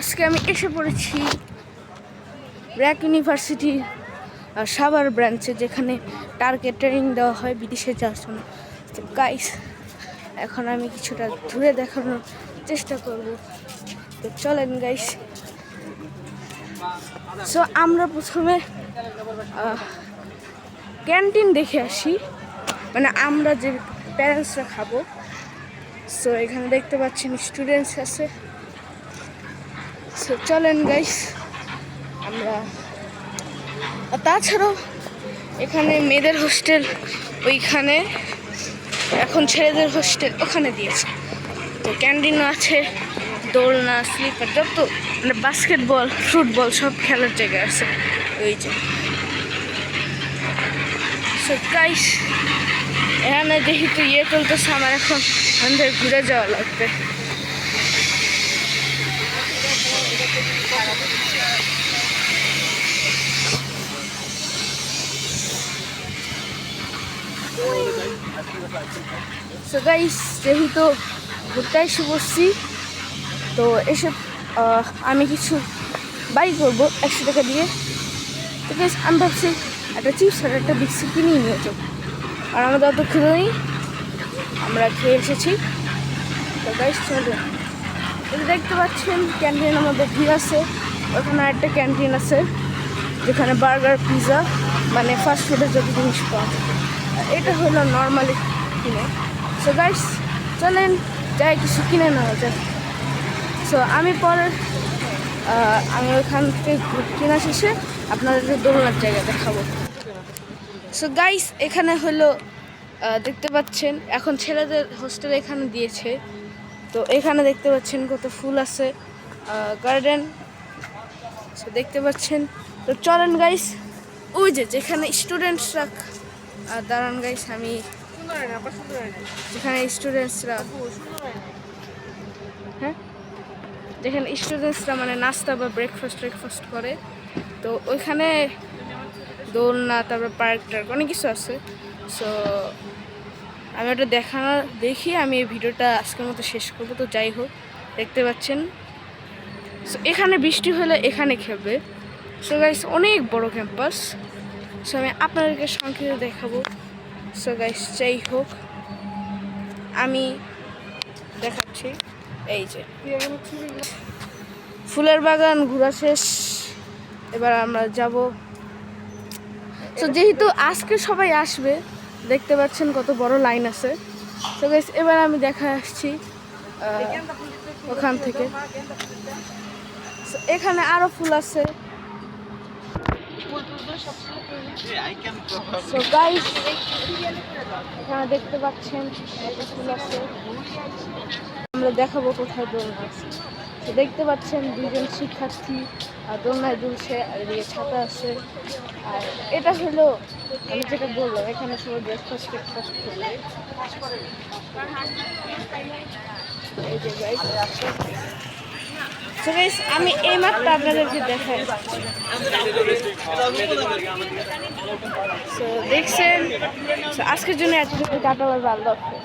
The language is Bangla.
আজকে আমি এসে পড়েছি ব্র্যাক ইউনিভার্সিটি সাভার ব্রাঞ্চে, যেখানে টার্গেট ট্রেনিং দেওয়া হয় বিদেশে যাওয়ার জন্য। তো গাইস, এখন আমি কিছুটা ঘুরে দেখানোর চেষ্টা করব। তো চলেন গাইস। সো আমরা প্রথমে ক্যান্টিন দেখে আসি, মানে আমরা যে প্যারেন্টসরা খাবো। সো এখানে দেখতে পাচ্ছেন স্টুডেন্টস আছে। সো চলেন গাইস আমরা। তাছাড়াও এখানে মেয়েদের হোস্টেল ওইখানে, এখন ছেলেদের হোস্টেল ওখানে দিয়েছে। তো ক্যান্টিনও আছে, দোলনা, স্লিপার, যত মানে বাস্কেটবল, ফুটবল সব খেলার জায়গা আছে ওই যে। সো গাইস, এখানে যেহেতু চলতেছে, আমার এখন এখান থেকে ঘুরে যাওয়া লাগবে। সো গাইস, যেহেতু ঘুরতে এসে বসছি, তো এসে আমি কিছু বাই করবো 100 টাকা দিয়ে। তো গাইস, আমি ভাবছি একটা চিপস আর একটা বিস্কুট কিনেই নিয়ে যাও, আর আমাদের অত ক্ষুধা নেই, আমরা খেয়ে এসেছি। তো গাইস চলুন। এটা দেখতে পাচ্ছেন ক্যান্টিন আমাদের ভিড় আছে। ওখানে একটা ক্যান্টিন আছে যেখানে বার্গার, পিৎজা, মানে ফাস্ট ফুডের যত জিনিস পাওয়া যায়। এটা হলো নর্মালি কিনে। সো গাইস চলেন যাই কিছু কিনে নেওয়া যায়। সো আমি পরে আমি ওখান থেকে কেনা শেষে আপনাদেরকে দোলনার জায়গা দেখাবো। সো গাইস, এখানে হলো দেখতে পাচ্ছেন এখন ছেলেদের হোস্টেল এখানে দিয়েছে। তো এখানে দেখতে পাচ্ছেন কত ফুল আছে, গার্ডেন। সো দেখতে পাচ্ছেন। তো চলেন গাইস, ওই যে যেখানে স্টুডেন্টসরা দাঁড়ান গাইস, আমি যেখানে স্টুডেন্টসরা যেখানে স্টুডেন্টসরা মানে নাস্তা বা ব্রেকফাস্ট করে, তো ওইখানে দোলনা, তারপর পার্ক টার্ক অনেক কিছু আছে। সো আমি ওটা দেখি আমি এই ভিডিওটা আজকের মতো শেষ করবো। তো যাই হোক, দেখতে পাচ্ছেন সো এখানে বৃষ্টি হলে এখানে খেলবে। সো গাইস, অনেক বড় ক্যাম্পাস। সো আমি আপনাদেরকে সংক্ষেপে দেখাবো। সো গাইস, যাই হোক আমি দেখাচ্ছি। এই যে ফুলের বাগান ঘোরা শেষ, এবার আমরা যাব। তো যেহেতু আজকে সবাই আসবে, দেখতে পাচ্ছেন কত বড় লাইন আছে। তো গাইস, এবার আমি দেখা আসছি ওখান থেকে। এখানে আরো ফুল আছে। সো গাইস, এখানে দেখতে পাচ্ছেন কত ফুল আছে। আমরা দেখাবো কোথায় দোলনা আছে। তো দেখতে পাচ্ছেন দুজন শিক্ষার্থী দোলনায় দুলছে, আর এদিকে ছাতা আছে। আর এটা হলো আমি যেটা বললাম, এখানে সবাই ব্রেকফাস্ট করবে। এই যে গাইস, সো গাইস, আমি এইমাত্র আপনাদেরকে দেখাই। সো দেখছেন, আজকের জন্য এতটুকু। টাটা, বাই, আল্লাহ হাফেজ।